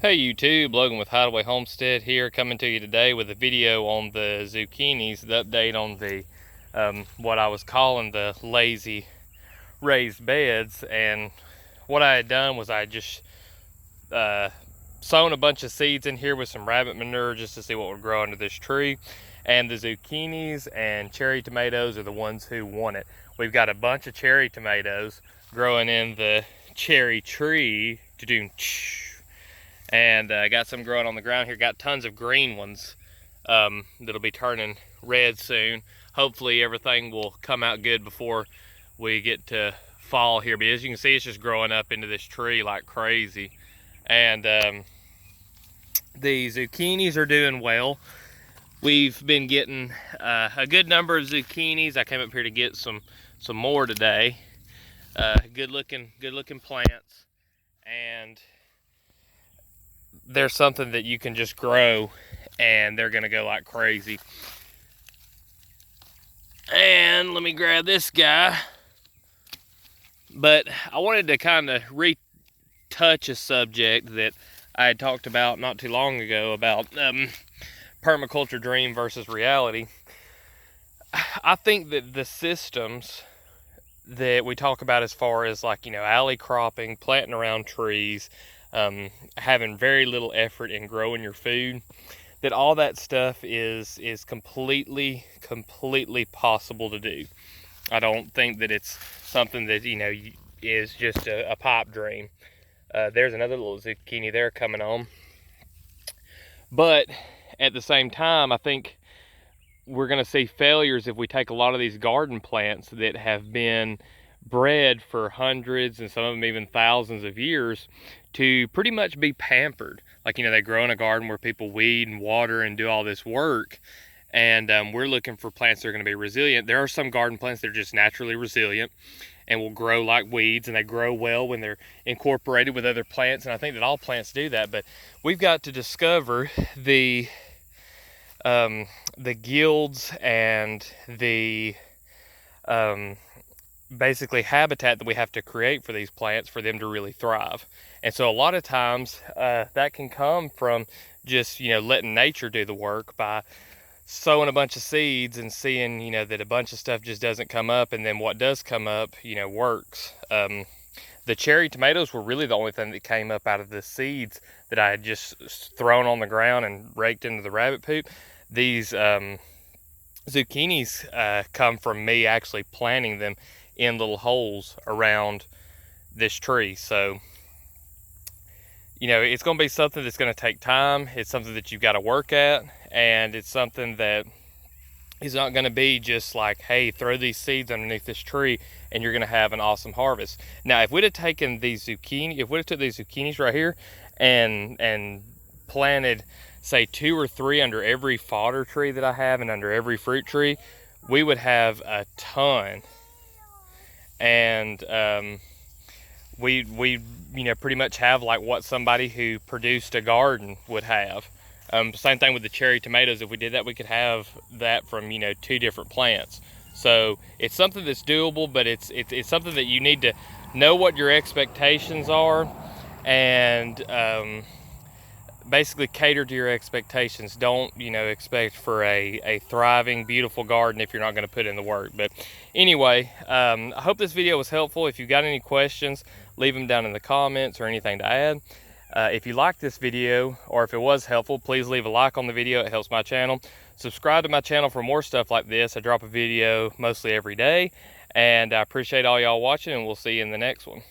Hey YouTube, Logan with Hideaway Homestead here, coming to you today with a video on the zucchinis, the update on the what I was calling the lazy raised beds. And what I had done was I just sown a bunch of seeds in here with some rabbit manure just to see what would grow under this tree. And the zucchinis and cherry tomatoes are the ones who want it. We've got a bunch of cherry tomatoes growing in the cherry tree, and got some growing on the ground here. Got tons of green ones that'll be turning red soon. Hopefully everything will come out good before we get to fall here. But as you can see, it's just growing up into this tree like crazy. And the zucchinis are doing well. We've been getting a good number of zucchinis. I came up here to get some more today. Good looking plants, and there's something that you can just grow and they're gonna go like crazy. And let me grab this guy. But I wanted to kind of retouch a subject that I had talked about not too long ago about permaculture dream versus reality. I think that the systems that we talk about as far as, like, you know, alley cropping, planting around trees, having very little effort in growing your food, that all that stuff is completely possible to do. I don't think that it's something that, you know, is just a pipe dream. There's another little zucchini there coming on. But at the same time, I think we're going to see failures if we take a lot of these garden plants that have been bred for hundreds and some of them even thousands of years to pretty much be pampered. Like, you know, they grow in a garden where people weed and water and do all this work. And we're looking for plants that are going to be resilient. There are some garden plants that are just naturally resilient and will grow like weeds, and they grow well when they're incorporated with other plants. And I think that all plants do that. But we've got to discover the guilds and the basically habitat that we have to create for these plants for them to really thrive. And so a lot of times that can come from just, you know, letting nature do the work by sowing a bunch of seeds and seeing, you know, that a bunch of stuff just doesn't come up, and then what does come up, you know, works. The cherry tomatoes were really the only thing that came up out of the seeds that I had just thrown on the ground and raked into the rabbit poop. These zucchinis come from me actually planting them in little holes around this tree. So, you know, it's going to be something that's going to take time. It's something that you've got to work at, and it's something that is not going to be just like, hey, throw these seeds underneath this tree and you're going to have an awesome harvest. Now, if we'd have taken these zucchini, if we'd have took these zucchinis right here and planted, say, 2 or 3 under every fodder tree that I have and under every fruit tree, we would have a ton. And we you know, pretty much have like what somebody who produced a garden would have. Same thing with the cherry tomatoes. If we did that, we could have that from, you know, 2 different plants. So it's something that's doable, but it's something that you need to know what your expectations are, and basically cater to your expectations. Don't, you know, expect for a thriving, beautiful garden if you're not going to put in the work. But anyway, I hope this video was helpful. If you've got any questions, leave them down in the comments or anything to add. If you liked this video, or if it was helpful, please leave a like on the video. It helps my channel. Subscribe to my channel for more stuff like this. I drop a video mostly every day, and I appreciate all y'all watching, and we'll see you in the next one.